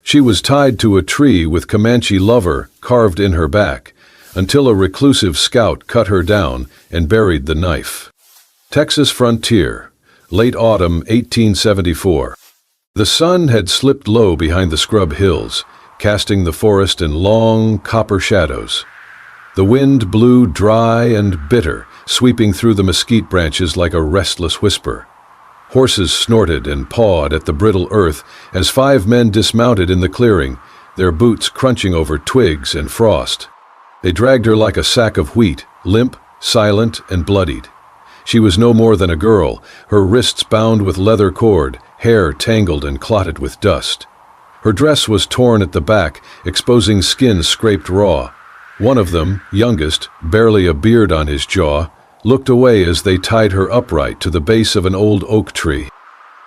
She was tied to a tree with Comanche Lover carved in her back, until a reclusive scout cut her down and buried the knife. Texas frontier, late autumn 1874. The sun had slipped low behind the scrub hills, casting the forest in long, copper shadows. The wind blew dry and bitter, sweeping through the mesquite branches like a restless whisper. Horses snorted and pawed at the brittle earth as 5 men dismounted in the clearing, their boots crunching over twigs and frost. They dragged her like a sack of wheat, limp, silent, and bloodied. She was no more than a girl, her wrists bound with leather cord, hair tangled and clotted with dust. Her dress was torn at the back, exposing skin scraped raw. One of them, youngest, barely a beard on his jaw, looked away as they tied her upright to the base of an old oak tree.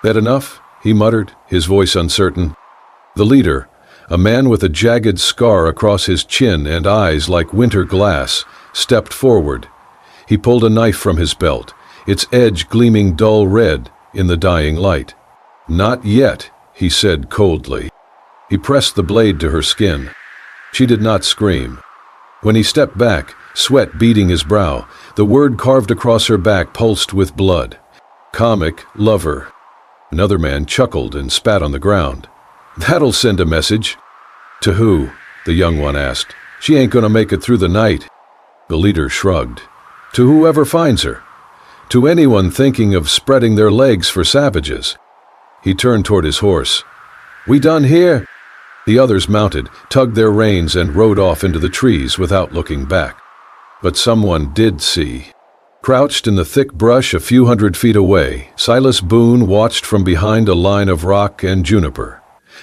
"That enough?" he muttered, his voice uncertain. The leader, a man with a jagged scar across his chin and eyes like winter glass, stepped forward. He pulled a knife from his belt, its edge gleaming dull red in the dying light. "Not yet," he said coldly. He pressed the blade to her skin. She did not scream. When he stepped back, sweat beading his brow, the word carved across her back pulsed with blood. "Comic Lover." Another man chuckled and spat on the ground. "That'll send a message." "To who?" the young one asked. "She ain't gonna make it through the night." The leader shrugged. "To whoever finds her. To anyone thinking of spreading their legs for savages." He turned toward his horse. "We done here?" The others mounted, tugged their reins, and rode off into the trees without looking back. But someone did see. Crouched in the thick brush a few hundred feet away, Silas Boone watched from behind a line of rock and juniper.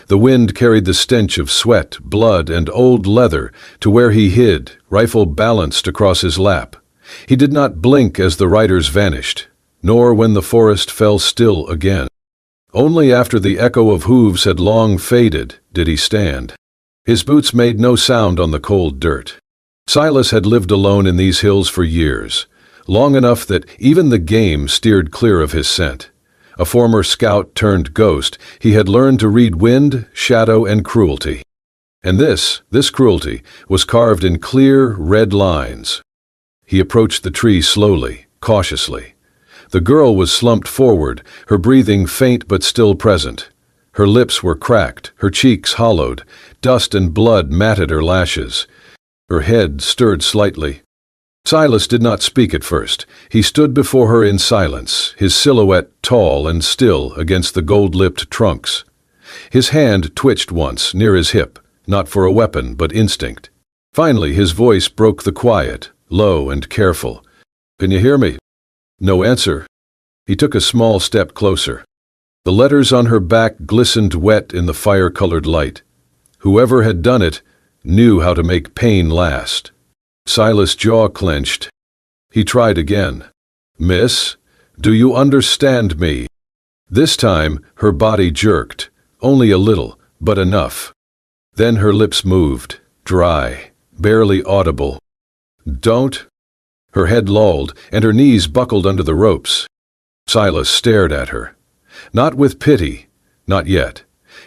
The wind carried the stench of sweat, blood, and old leather to where he hid, rifle balanced across his lap. He did not blink as the riders vanished, nor when the forest fell still again. Only after the echo of hooves had long faded did he stand. His boots made no sound on the cold dirt. Silas had lived alone in these hills for years, long enough that even the game steered clear of his scent. A former scout turned ghost, he had learned to read wind, shadow, and cruelty. And this cruelty, was carved in clear, red lines. He approached the tree slowly, cautiously. The girl was slumped forward, her breathing faint but still present. Her lips were cracked, her cheeks hollowed, dust and blood matted her lashes. Her head stirred slightly. Silas did not speak at first. He stood before her in silence, his silhouette tall and still against the gold-lipped trunks. His hand twitched once, near his hip, not for a weapon, but instinct. Finally his voice broke the quiet, low and careful. "Can you hear me?" No answer. He took a small step closer. The letters on her back glistened wet in the fire-colored light. Whoever had done it knew how to make pain last. Silas' jaw clenched. He tried again. "Miss, do you understand me?" This time her body jerked, only a little, but enough. Then her lips moved, dry, barely audible. "Don't." Her head lolled, and her knees buckled under the ropes. Silas stared at her. Not with pity, not yet.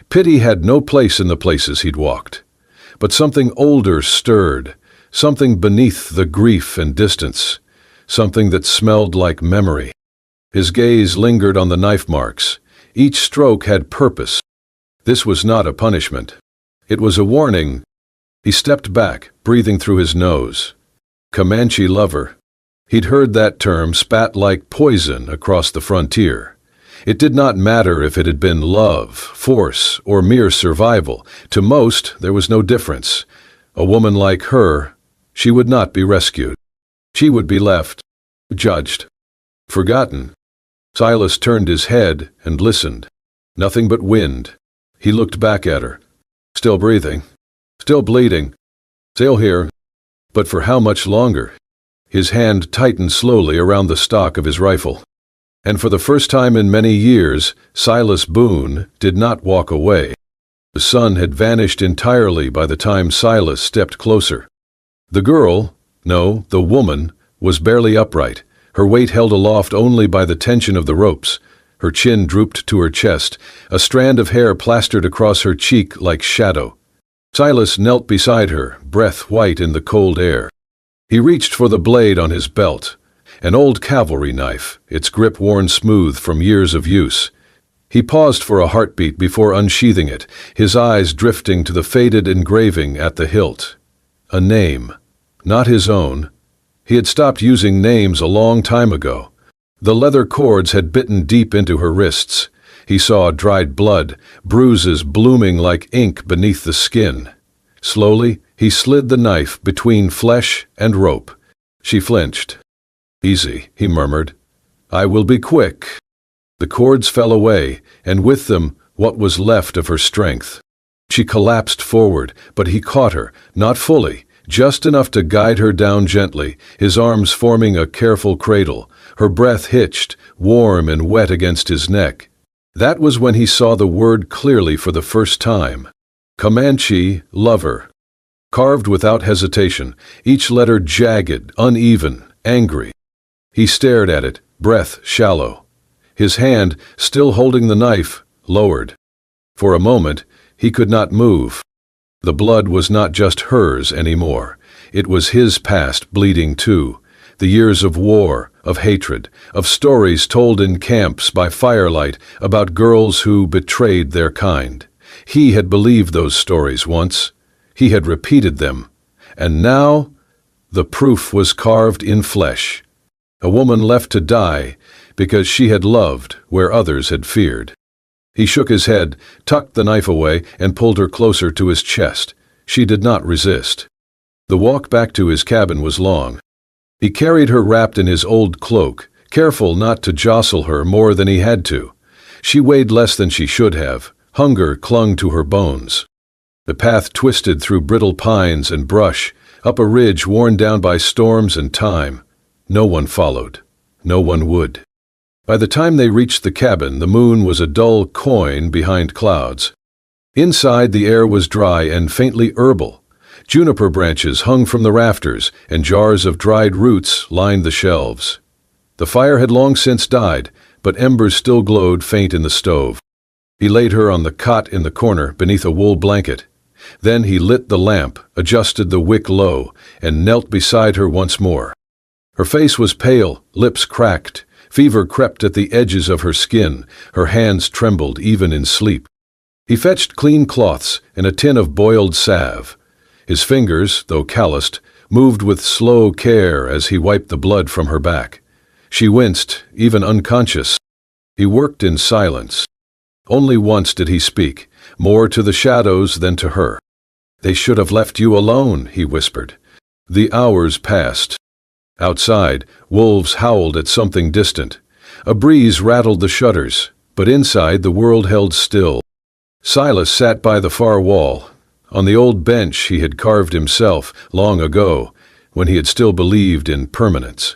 Pity had no place in the places he'd walked. But something older stirred, something beneath the grief and distance, something that smelled like memory. His gaze lingered on the knife marks. Each stroke had purpose. This was not a punishment. It was a warning. He stepped back, breathing through his nose. Comanche Lover. He'd heard that term spat like poison across the frontier. It did not matter if it had been love, force, or mere survival. To most, there was no difference. A woman like her, she would not be rescued. She would be left, judged, forgotten. Silas turned his head and listened. Nothing but wind. He looked back at her. Still breathing. Still bleeding. Still here. But for how much longer? His hand tightened slowly around the stock of his rifle. And for the first time in many years, Silas Boone did not walk away. The sun had vanished entirely by the time Silas stepped closer. The girl, no, the woman, was barely upright, her weight held aloft only by the tension of the ropes. Her chin drooped to her chest, a strand of hair plastered across her cheek like shadow. Silas knelt beside her, breath white in the cold air. He reached for the blade on his belt, an old cavalry knife, its grip worn smooth from years of use. He paused for a heartbeat before unsheathing it, his eyes drifting to the faded engraving at the hilt. A name. Not his own. He had stopped using names a long time ago. The leather cords had bitten deep into her wrists. He saw dried blood, bruises blooming like ink beneath the skin. Slowly, he slid the knife between flesh and rope. She flinched. "Easy," he murmured. "I will be quick." The cords fell away, and with them, what was left of her strength. She collapsed forward, but he caught her, not fully, just enough to guide her down gently, his arms forming a careful cradle, her breath hitched, warm and wet against his neck. That was when he saw the word clearly for the first time. Comanche Lover. Carved without hesitation, each letter jagged, uneven, angry. He stared at it, breath shallow. His hand, still holding the knife, lowered. For a moment, he could not move. The blood was not just hers anymore. It was his past bleeding too. The years of war, of hatred, of stories told in camps by firelight about girls who betrayed their kind. He had believed those stories once. He had repeated them. And now, the proof was carved in flesh. A woman left to die because she had loved where others had feared. He shook his head, tucked the knife away, and pulled her closer to his chest. She did not resist. The walk back to his cabin was long. He carried her wrapped in his old cloak, careful not to jostle her more than he had to. She weighed less than she should have. Hunger clung to her bones. The path twisted through brittle pines and brush, up a ridge worn down by storms and time. No one followed. No one would. By the time they reached the cabin, the moon was a dull coin behind clouds. Inside, the air was dry and faintly herbal. Juniper branches hung from the rafters, and jars of dried roots lined the shelves. The fire had long since died, but embers still glowed faint in the stove. He laid her on the cot in the corner beneath a wool blanket. Then he lit the lamp, adjusted the wick low, and knelt beside her once more. Her face was pale, lips cracked. Fever crept at the edges of her skin. Her hands trembled even in sleep. He fetched clean cloths and a tin of boiled salve. His fingers, though calloused, moved with slow care as he wiped the blood from her back. She winced, even unconscious. He worked in silence. Only once did he speak, more to the shadows than to her. "They should have left you alone," he whispered. The hours passed. Outside, wolves howled at something distant. A breeze rattled the shutters, but inside the world held still. Silas sat by the far wall, on the old bench he had carved himself long ago, when he had still believed in permanence.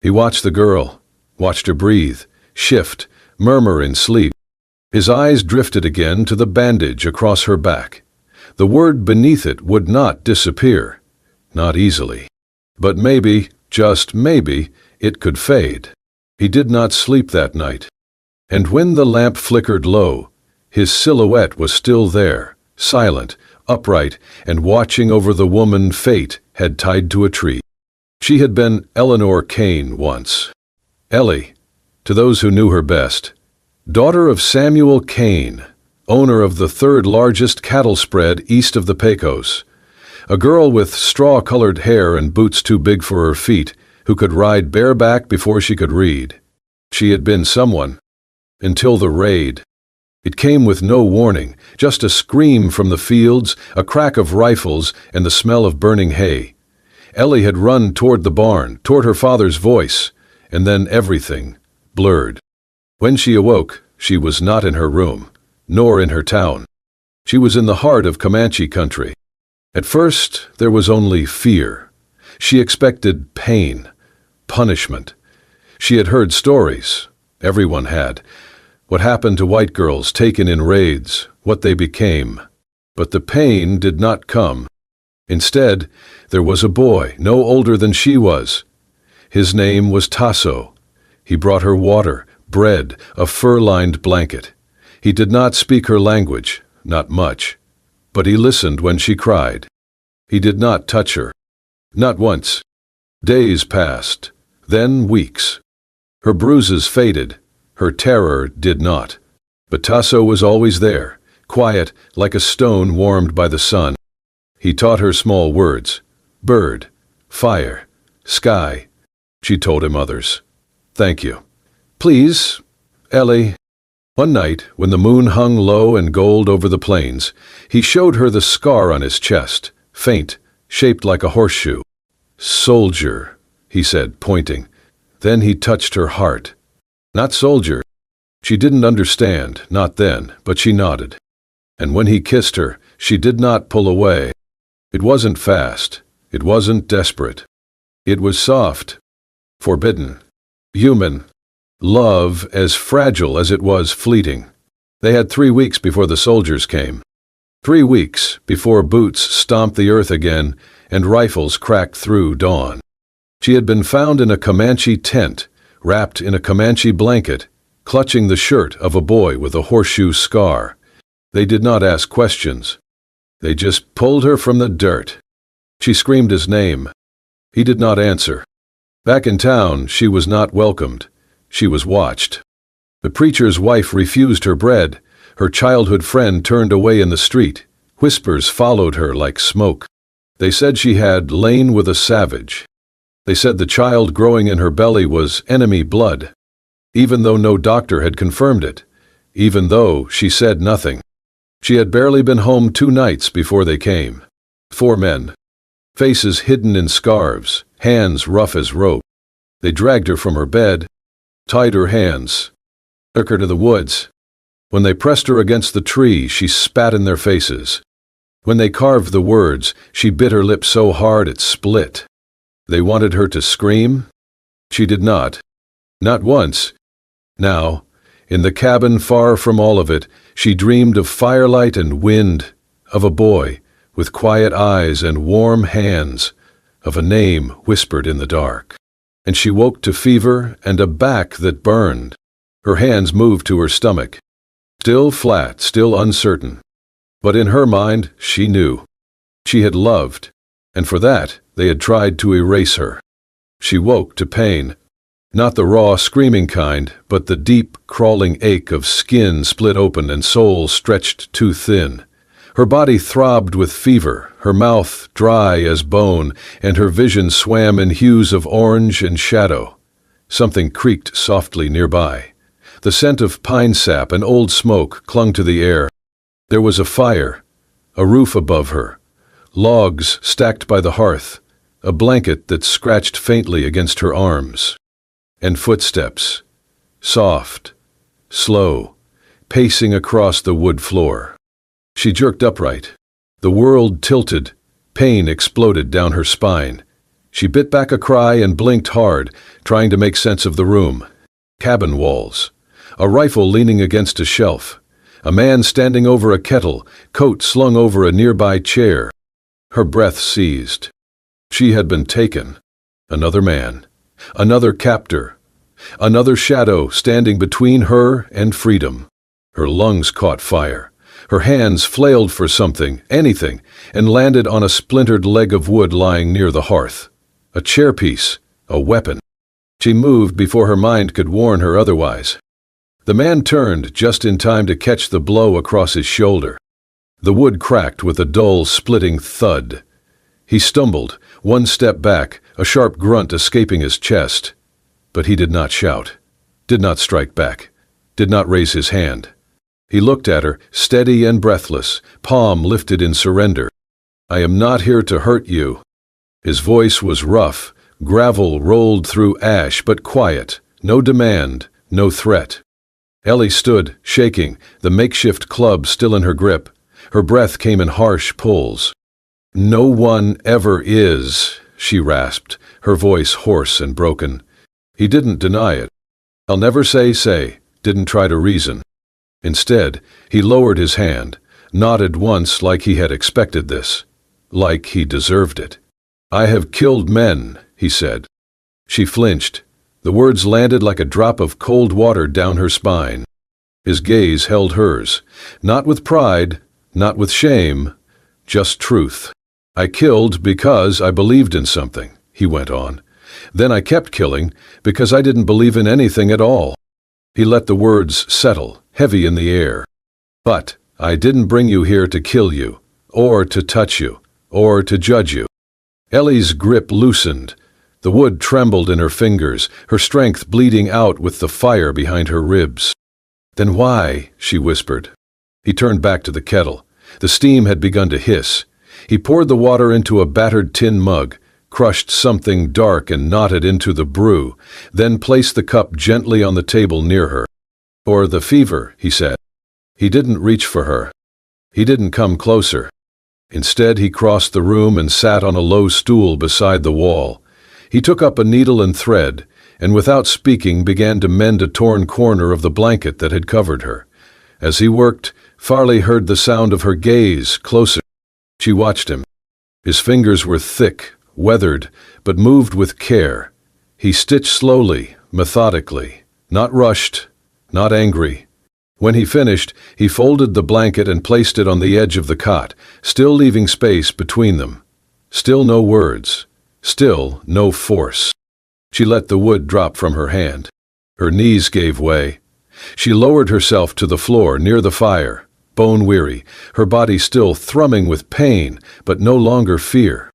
He watched the girl, watched her breathe, shift, murmur in sleep. His eyes drifted again to the bandage across her back. The word beneath it would not disappear, not easily. But maybe, just maybe, it could fade. He did not sleep that night. And when the lamp flickered low, his silhouette was still there, silent, upright, and watching over the woman fate had tied to a tree. She had been Eleanor Kane once. Ellie, to those who knew her best. Daughter of Samuel Kane, owner of the third largest cattle spread east of the Pecos. A girl with straw-colored hair and boots too big for her feet, who could ride bareback before she could read. She had been someone. Until the raid. It came with no warning, just a scream from the fields, a crack of rifles, and the smell of burning hay. Ellie had run toward the barn, toward her father's voice, and then everything blurred. When she awoke, she was not in her room, nor in her town. She was in the heart of Comanche country. At first, there was only fear. She expected pain, punishment. She had heard stories. Everyone had. What happened to white girls taken in raids, what they became. But the pain did not come. Instead, there was a boy, no older than she was. His name was Tasso. He brought her water, bread, a fur-lined blanket. He did not speak her language, not much, but he listened when she cried. He did not touch her. Not once. Days passed, then weeks. Her bruises faded, her terror did not. But Tasso was always there, quiet like a stone warmed by the sun. He taught her small words: bird, fire, sky. She told him others. Thank you. Please, Ellie. One night, when the moon hung low and gold over the plains, he showed her the scar on his chest, faint, shaped like a horseshoe. Soldier, he said, pointing. Then he touched her heart. Not soldier. She didn't understand, not then, but she nodded. And when he kissed her, she did not pull away. It wasn't fast. It wasn't desperate. It was soft, forbidden, human. Love as fragile as it was fleeting. They had 3 weeks before the soldiers came. 3 weeks before boots stomped the earth again and rifles cracked through dawn. She had been found in a Comanche tent, wrapped in a Comanche blanket, clutching the shirt of a boy with a horseshoe scar. They did not ask questions. They just pulled her from the dirt. She screamed his name. He did not answer. Back in town, she was not welcomed. She was watched. The preacher's wife refused her bread. Her childhood friend turned away in the street. Whispers followed her like smoke. They said she had lain with a savage. They said the child growing in her belly was enemy blood, even though no doctor had confirmed it, even though she said nothing. She had barely been home 2 nights before they came. 4 men, faces hidden in scarves, hands rough as rope. They dragged her from her bed, tied her hands, took her to the woods. When they pressed her against the tree, she spat in their faces. When they carved the words, she bit her lip so hard it split. They wanted her to scream. She did not. Not once. Now, in the cabin far from all of it, she dreamed of firelight and wind, of a boy with quiet eyes and warm hands, of a name whispered in the dark. And she woke to fever and a back that burned. Her hands moved to her stomach. Still flat, still uncertain. But in her mind, she knew. She had loved, and for that, they had tried to erase her. She woke to pain. Not the raw, screaming kind, but the deep, crawling ache of skin split open and soul stretched too thin. Her body throbbed with fever, her mouth dry as bone, and her vision swam in hues of orange and shadow. Something creaked softly nearby. The scent of pine sap and old smoke clung to the air. There was a fire, a roof above her, logs stacked by the hearth, a blanket that scratched faintly against her arms. And footsteps, soft, slow, pacing across the wood floor. She jerked upright. The world tilted. Pain exploded down her spine. She bit back a cry and blinked hard, trying to make sense of the room. Cabin walls. A rifle leaning against a shelf. A man standing over a kettle, coat slung over a nearby chair. Her breath seized. She had been taken. Another man. Another captor. Another shadow standing between her and freedom. Her lungs caught fire. Her hands flailed for something, anything, and landed on a splintered leg of wood lying near the hearth. A chairpiece, a weapon. She moved before her mind could warn her otherwise. The man turned just in time to catch the blow across his shoulder. The wood cracked with a dull, splitting thud. He stumbled, 1 step back, a sharp grunt escaping his chest. But he did not shout, did not strike back, did not raise his hand. He looked at her, steady and breathless, palm lifted in surrender. I am not here to hurt you. His voice was rough, gravel rolled through ash, but quiet, no demand, no threat. Ellie stood, shaking, the makeshift club still in her grip. Her breath came in harsh pulls. No one ever is, she rasped, her voice hoarse and broken. He didn't deny it. I'll never say, didn't try to reason. Instead, he lowered his hand, nodded once like he had expected this, like he deserved it. I have killed men, he said. She flinched. The words landed like a drop of cold water down her spine. His gaze held hers, not with pride, not with shame, just truth. "I killed because I believed in something," he went on. "Then I kept killing because I didn't believe in anything at all." He let the words settle, heavy in the air. "But I didn't bring you here to kill you, or to touch you, or to judge you." Ellie's grip loosened. The wood trembled in her fingers, her strength bleeding out with the fire behind her ribs. "Then why?" she whispered. He turned back to the kettle. The steam had begun to hiss. He poured the water into a battered tin mug, crushed something dark and knotted into the brew, then placed the cup gently on the table near her. "For the fever," he said. He didn't reach for her. He didn't come closer. Instead, he crossed the room and sat on a low stool beside the wall. He took up a needle and thread, and without speaking began to mend a torn corner of the blanket that had covered her. As he worked, Farley heard the sound of her gaze, closer. She watched him. His fingers were thick, weathered, but moved with care. He stitched slowly, methodically, not rushed, not angry. When he finished, he folded the blanket and placed it on the edge of the cot, still leaving space between them. Still no words. Still no force. She let the wood drop from her hand. Her knees gave way. She lowered herself to the floor near the fire, bone-weary, her body still thrumming with pain, but no longer fear.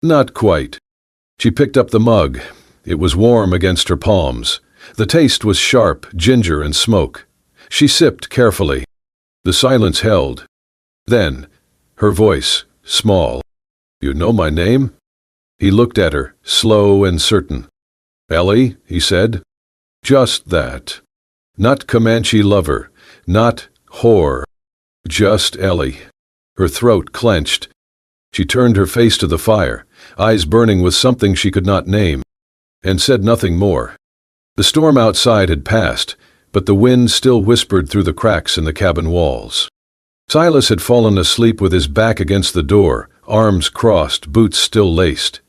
Not quite. She picked up the mug. It was warm against her palms. The taste was sharp, ginger and smoke. She sipped carefully. The silence held. Then, her voice, small. "You know my name?" He looked at her, slow and certain. "Ellie," he said. Just that. Not Comanche Lover, not whore. Just Ellie. Her throat clenched. She turned her face to the fire, eyes burning with something she could not name, and said nothing more. The storm outside had passed, but the wind still whispered through the cracks in the cabin walls. Silas had fallen asleep with his back against the door, arms crossed, boots still laced.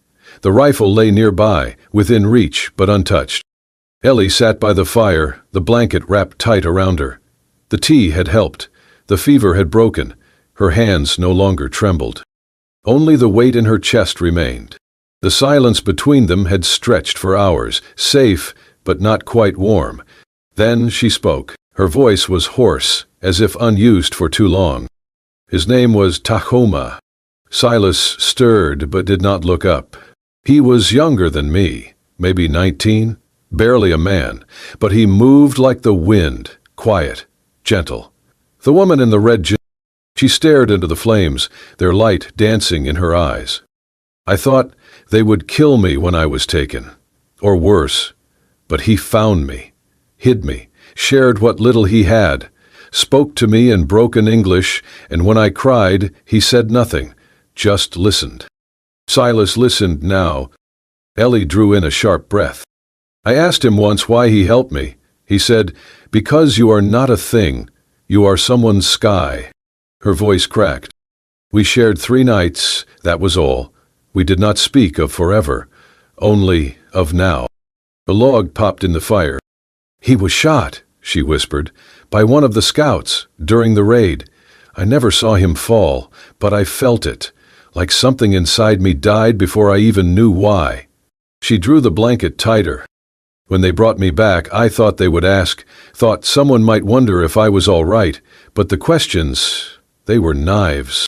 The rifle lay nearby, within reach, but untouched. Ellie sat by the fire, the blanket wrapped tight around her. The tea had helped. The fever had broken. Her hands no longer trembled. Only the weight in her chest remained. The silence between them had stretched for hours, safe, but not quite warm. Then she spoke. Her voice was hoarse, as if unused for too long. His name was Tahoma. Silas stirred but did not look up. He was younger than me, maybe 19, barely a man, but he moved like the wind, quiet, gentle. The woman in the red jeans, she stared into the flames, their light dancing in her eyes. "I thought they would kill me when I was taken, or worse, but he found me, hid me, shared what little he had, spoke to me in broken English, and when I cried, he said nothing, just listened." Silas listened now. Ellie drew in a sharp breath. "I asked him once why he helped me. He said, 'Because you are not a thing. You are someone's sky.'" Her voice cracked. "We shared 3 nights, that was all. We did not speak of forever, only of now." A log popped in the fire. "He was shot," she whispered, "by one of the scouts, during the raid. I never saw him fall, but I felt it. Like something inside me died before I even knew why." She drew the blanket tighter. "When they brought me back, I thought they would ask, thought someone might wonder if I was all right, but the questions, they were knives."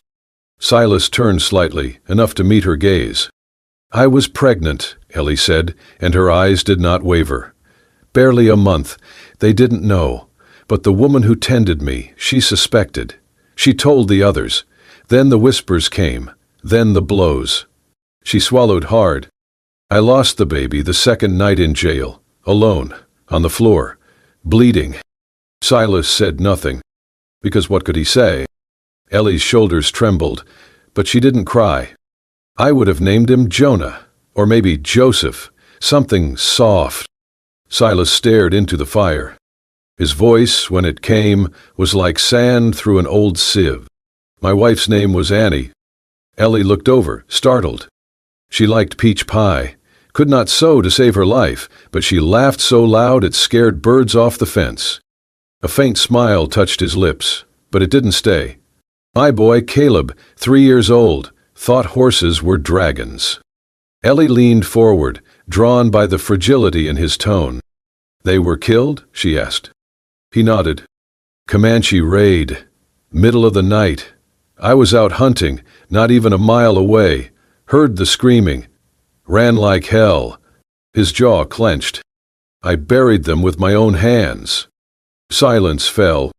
Silas turned slightly, enough to meet her gaze. "I was pregnant," Ellie said, and her eyes did not waver. "Barely a month. They didn't know. But the woman who tended me, she suspected. She told the others. Then the whispers came. Then the blows." She swallowed hard. "I lost the baby the second night in jail, alone, on the floor, bleeding." Silas said nothing, because what could he say? Ellie's shoulders trembled, but she didn't cry. "I would have named him Jonah, or maybe Joseph, something soft." Silas stared into the fire. His voice, when it came, was like sand through an old sieve. "My wife's name was Annie." Ellie looked over, startled. She liked peach pie, could not sew to save her life, but she laughed so loud it scared birds off the fence. A faint smile touched his lips, but it didn't stay. My boy, Caleb, 3 years old, thought horses were dragons. Ellie leaned forward, drawn by the fragility in his tone. They were killed? She asked. He nodded. Comanche raid. Middle of the night. I was out hunting, not even a mile away. Heard the screaming. Ran like hell. His jaw clenched. I buried them with my own hands. Silence fell.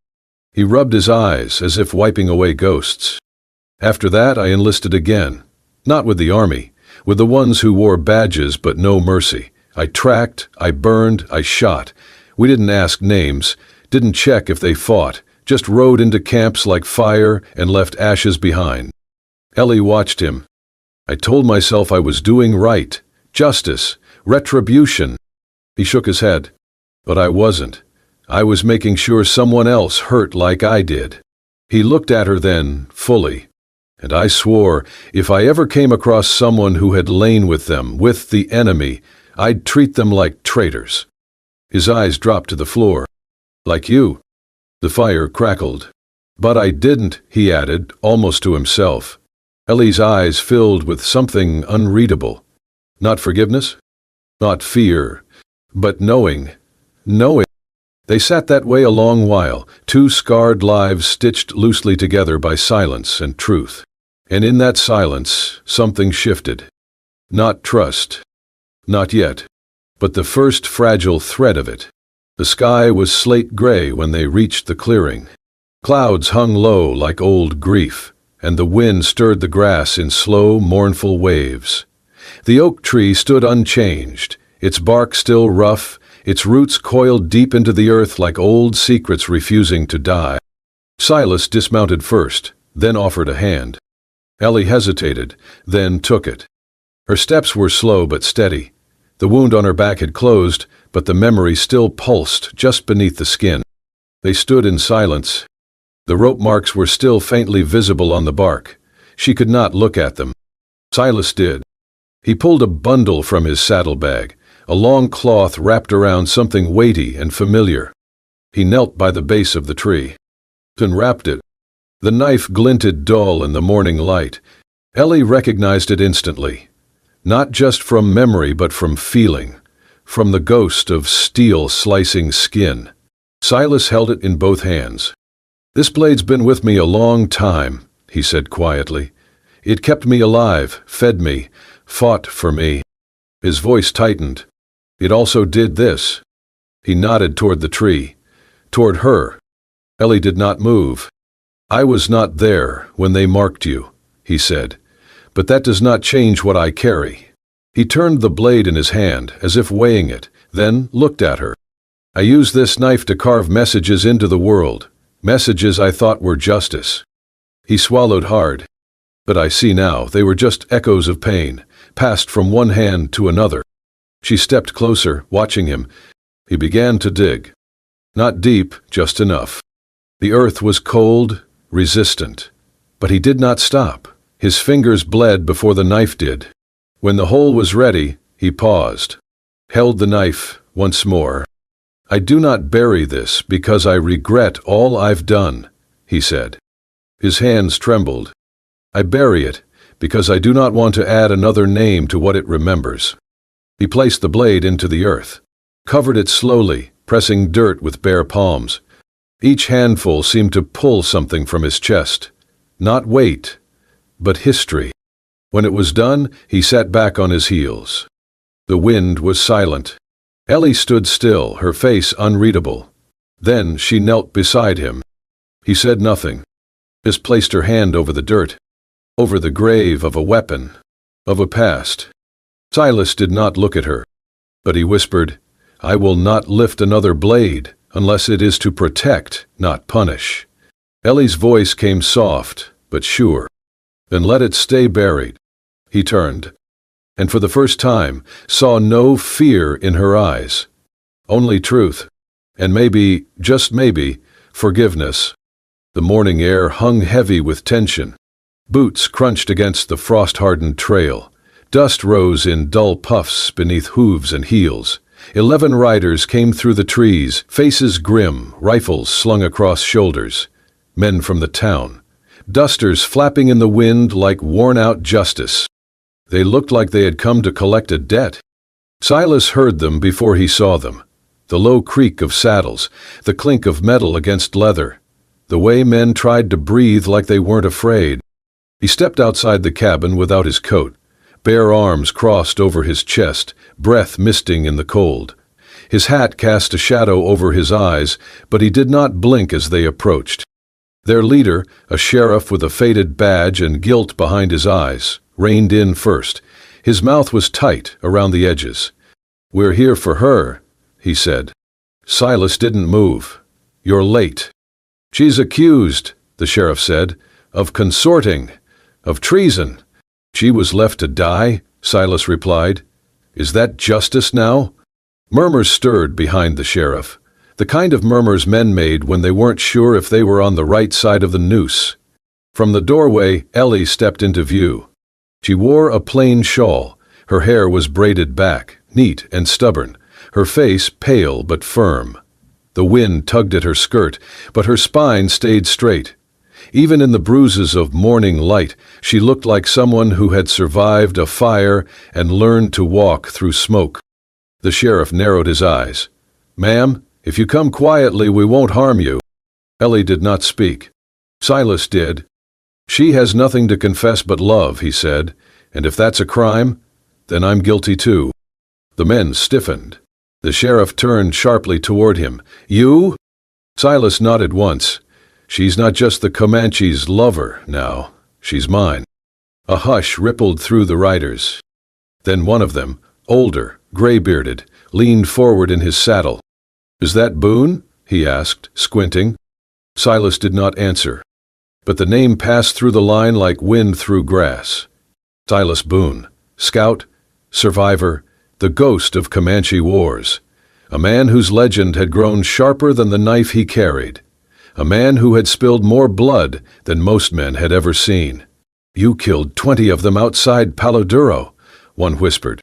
He rubbed his eyes as if wiping away ghosts. After that I enlisted again. Not with the army, with the ones who wore badges but no mercy. I tracked, I burned, I shot. We didn't ask names, didn't check if they fought, just rode into camps like fire and left ashes behind. Ellie watched him. I told myself I was doing right, justice, retribution. He shook his head. But I wasn't. I was making sure someone else hurt like I did. He looked at her then, fully. And I swore, if I ever came across someone who had lain with them, with the enemy, I'd treat them like traitors. His eyes dropped to the floor. Like you. The fire crackled. But I didn't, he added, almost to himself. Ellie's eyes filled with something unreadable. Not forgiveness? Not fear. But knowing. Knowing. They sat that way a long while, two scarred lives stitched loosely together by silence and truth. And in that silence, something shifted. Not trust. Not yet. But the first fragile thread of it. The sky was slate gray when they reached the clearing. Clouds hung low like old grief, and the wind stirred the grass in slow, mournful waves. The oak tree stood unchanged, its bark still rough, its roots coiled deep into the earth like old secrets refusing to die. Silas dismounted first, then offered a hand. Ellie hesitated, then took it. Her steps were slow but steady. The wound on her back had closed, but the memory still pulsed just beneath the skin. They stood in silence. The rope marks were still faintly visible on the bark. She could not look at them. Silas did. He pulled a bundle from his saddlebag, a long cloth wrapped around something weighty and familiar. He knelt by the base of the tree. Unwrapped it. The knife glinted dull in the morning light. Ellie recognized it instantly. Not just from memory but from feeling. From the ghost of steel slicing skin. Silas held it in both hands. This blade's been with me a long time, he said quietly. It kept me alive, fed me, fought for me. His voice tightened. It also did this. He nodded toward the tree. Toward her. Ellie did not move. I was not there when they marked you, he said. But that does not change what I carry. He turned the blade in his hand, as if weighing it, then looked at her. I use this knife to carve messages into the world, messages I thought were justice. He swallowed hard. But I see now they were just echoes of pain, passed from one hand to another. She stepped closer, watching him. He began to dig. Not deep, just enough. The earth was cold, resistant. But he did not stop. His fingers bled before the knife did. When the hole was ready, he paused, held the knife once more. I do not bury this because I regret all I've done, he said. His hands trembled. I bury it because I do not want to add another name to what it remembers. He placed the blade into the earth, covered it slowly, pressing dirt with bare palms. Each handful seemed to pull something from his chest. Not weight, but history. When it was done, he sat back on his heels. The wind was silent. Ellie stood still, her face unreadable. Then she knelt beside him. He said nothing, just placed her hand over the dirt, over the grave of a weapon, of a past. Silas did not look at her, but he whispered, I will not lift another blade unless it is to protect, not punish. Ellie's voice came soft, but sure. Then let it stay buried. He turned, and for the first time saw no fear in her eyes. Only truth, and maybe, just maybe, forgiveness. The morning air hung heavy with tension. Boots crunched against the frost-hardened trail. Dust rose in dull puffs beneath hooves and heels. 11 riders came through the trees, faces grim, rifles slung across shoulders. Men from the town, dusters flapping in the wind like worn-out justice. They looked like they had come to collect a debt. Silas heard them before he saw them. The low creak of saddles, the clink of metal against leather, the way men tried to breathe like they weren't afraid. He stepped outside the cabin without his coat. Bare arms crossed over his chest, breath misting in the cold. His hat cast a shadow over his eyes, but he did not blink as they approached. Their leader, a sheriff with a faded badge and guilt behind his eyes, reined in first. His mouth was tight around the edges. "We're here for her," he said. Silas didn't move. "You're late." "She's accused," the sheriff said, "of consorting, of treason." "She was left to die," Silas replied. "Is that justice now?" Murmurs stirred behind the sheriff, the kind of murmurs men made when they weren't sure if they were on the right side of the noose. From the doorway, Ellie stepped into view. She wore a plain shawl. Her hair was braided back, neat and stubborn, her face pale but firm. The wind tugged at her skirt, but her spine stayed straight. Even in the bruises of morning light, she looked like someone who had survived a fire and learned to walk through smoke. The sheriff narrowed his eyes. "Ma'am, if you come quietly, we won't harm you." Ellie did not speak. Silas did. "She has nothing to confess but love," he said, "and if that's a crime, then I'm guilty too." The men stiffened. The sheriff turned sharply toward him. "You?" Silas nodded once. "She's not just the Comanche's lover now. She's mine." A hush rippled through the riders. Then one of them, older, gray-bearded, leaned forward in his saddle. "Is that Boone?" he asked, squinting. Silas did not answer, but the name passed through the line like wind through grass. Silas Boone, scout, survivor, the ghost of Comanche wars, a man whose legend had grown sharper than the knife he carried, a man who had spilled more blood than most men had ever seen. "You killed 20 of them outside Palo Duro," one whispered.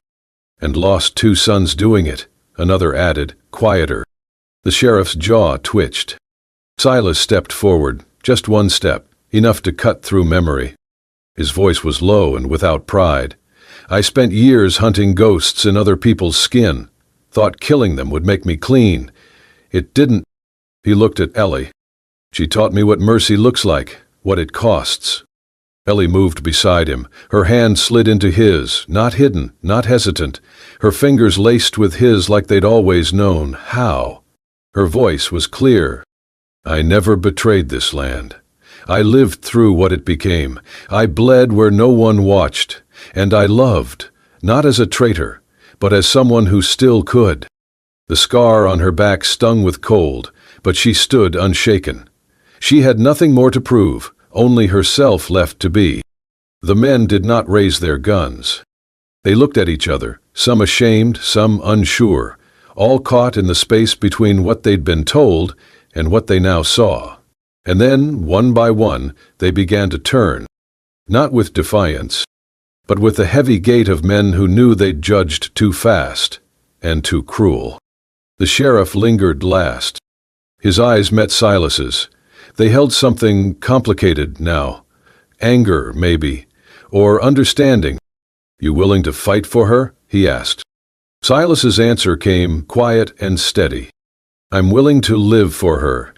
"And lost 2 sons doing it," another added, quieter. The sheriff's jaw twitched. Silas stepped forward, just one step, enough to cut through memory. His voice was low and without pride. "I spent years hunting ghosts in other people's skin. Thought killing them would make me clean. It didn't." He looked at Ellie. "She taught me what mercy looks like, what it costs." Ellie moved beside him. Her hand slid into his, not hidden, not hesitant, her fingers laced with his like they'd always known how. Her voice was clear. "I never betrayed this land. I lived through what it became. I bled where no one watched. And I loved, not as a traitor, but as someone who still could." The scar on her back stung with cold, but she stood unshaken. She had nothing more to prove, only herself left to be. The men did not raise their guns. They looked at each other, some ashamed, some unsure, all caught in the space between what they'd been told and what they now saw. And then, one by one, they began to turn, not with defiance, but with the heavy gait of men who knew they'd judged too fast and too cruel. The sheriff lingered last. His eyes met Silas's. They held something complicated now. Anger, maybe, or understanding. "You willing to fight for her?" he asked. Silas's answer came quiet and steady. "I'm willing to live for her.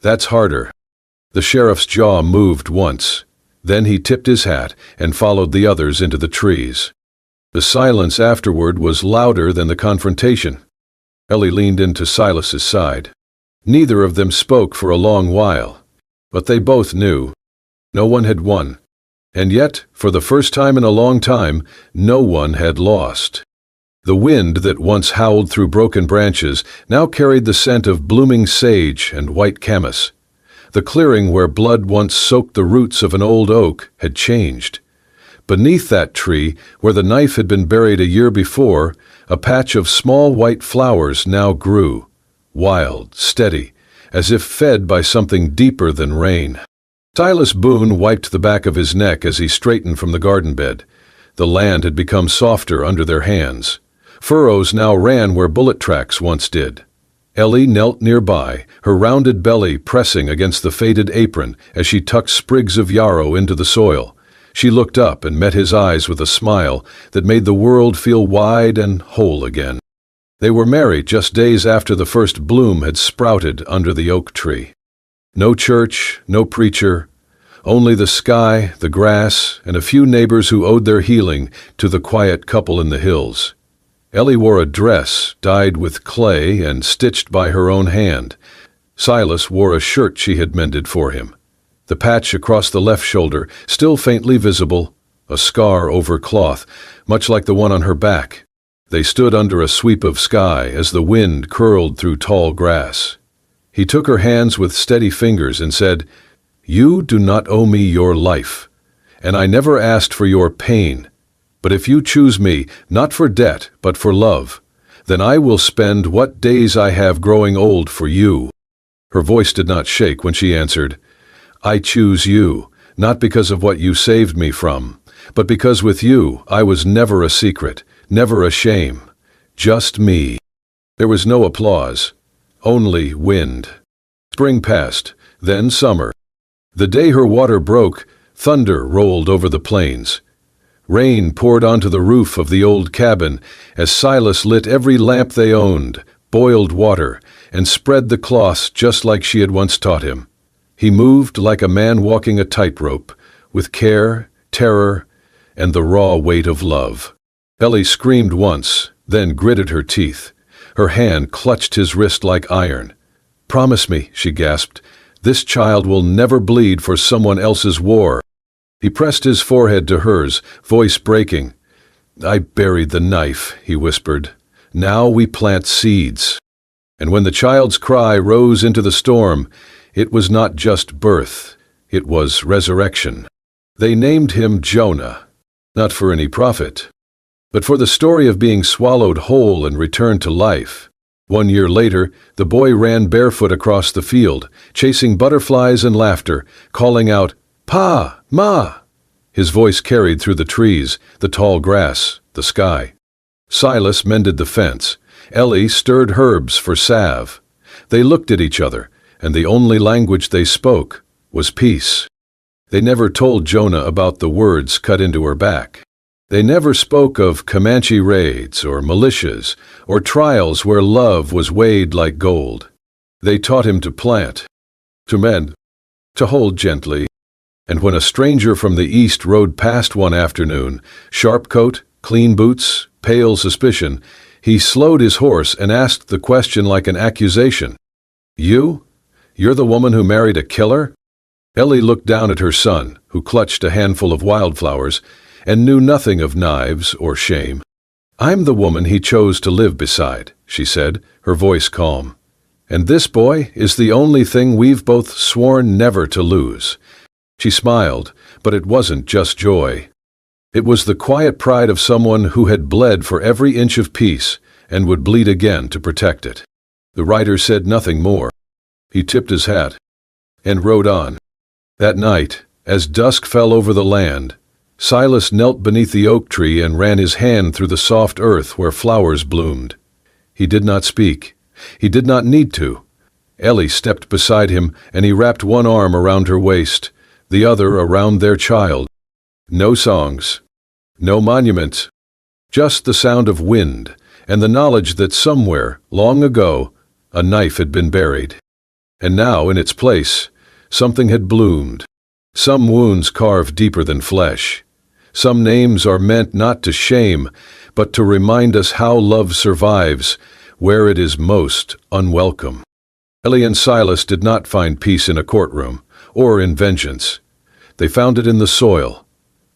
That's harder." The sheriff's jaw moved once. Then he tipped his hat and followed the others into the trees. The silence afterward was louder than the confrontation. Ellie leaned into Silas's side. Neither of them spoke for a long while, but they both knew. No one had won. And yet, for the first time in a long time, no one had lost. The wind that once howled through broken branches now carried the scent of blooming sage and white camas. The clearing where blood once soaked the roots of an old oak had changed. Beneath that tree, where the knife had been buried a year before, a patch of small white flowers now grew, wild, steady, as if fed by something deeper than rain. Silas Boone wiped the back of his neck as he straightened from the garden bed. The land had become softer under their hands. Furrows now ran where bullet tracks once did. Ellie knelt nearby, her rounded belly pressing against the faded apron as she tucked sprigs of yarrow into the soil. She looked up and met his eyes with a smile that made the world feel wide and whole again. They were married just days after the first bloom had sprouted under the oak tree. No church, no preacher, only the sky, the grass, and a few neighbors who owed their healing to the quiet couple in the hills. Ellie wore a dress dyed with clay and stitched by her own hand. Silas wore a shirt she had mended for him. The patch across the left shoulder, still faintly visible, a scar over cloth, much like the one on her back. They stood under a sweep of sky as the wind curled through tall grass. He took her hands with steady fingers and said, "You do not owe me your life, and I never asked for your pain. But if you choose me, not for debt, but for love, then I will spend what days I have growing old for you." Her voice did not shake when she answered, "I choose you, not because of what you saved me from, but because with you I was never a secret, never a shame, just me." There was no applause, only wind. Spring passed, then summer. The day her water broke, thunder rolled over the plains. Rain poured onto the roof of the old cabin as Silas lit every lamp they owned, boiled water, and spread the cloths just like she had once taught him. He moved like a man walking a tightrope, with care, terror, and the raw weight of love. Ellie screamed once, then gritted her teeth. Her hand clutched his wrist like iron. "Promise me," she gasped, "this child will never bleed for someone else's war." He pressed his forehead to hers, voice breaking. "I buried the knife," he whispered. "Now we plant seeds." And when the child's cry rose into the storm, it was not just birth, it was resurrection. They named him Jonah, not for any profit, but for the story of being swallowed whole and returned to life. 1 year later, the boy ran barefoot across the field, chasing butterflies and laughter, calling out, "Pa! Ma!" His voice carried through the trees, the tall grass, the sky. Silas mended the fence. Ellie stirred herbs for salve. They looked at each other, and the only language they spoke was peace. They never told Jonah about the words cut into her back. They never spoke of Comanche raids or militias or trials where love was weighed like gold. They taught him to plant, to mend, to hold gently. And when a stranger from the east rode past one afternoon, sharp coat, clean boots, pale suspicion, he slowed his horse and asked the question like an accusation. "You? You're the woman who married a killer?" Ellie looked down at her son, who clutched a handful of wildflowers, and knew nothing of knives or shame. "I'm the woman he chose to live beside," she said, her voice calm. "And this boy is the only thing we've both sworn never to lose." She smiled, but it wasn't just joy. It was the quiet pride of someone who had bled for every inch of peace and would bleed again to protect it. The rider said nothing more. He tipped his hat and rode on. That night, as dusk fell over the land, Silas knelt beneath the oak tree and ran his hand through the soft earth where flowers bloomed. He did not speak. He did not need to. Ellie stepped beside him, and he wrapped one arm around her waist, the other around their child. No songs, no monuments, just the sound of wind and the knowledge that somewhere, long ago, a knife had been buried. And now, in its place, something had bloomed. Some wounds carved deeper than flesh. Some names are meant not to shame, but to remind us how love survives where it is most unwelcome. Ellie and Silas did not find peace in a courtroom or in vengeance. They found it in the soil,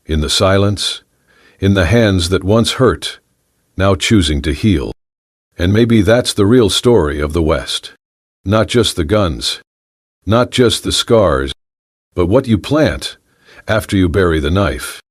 in the silence, in the hands that once hurt, now choosing to heal. And maybe that's the real story of the West. Not just the guns, not just the scars, but what you plant after you bury the knife.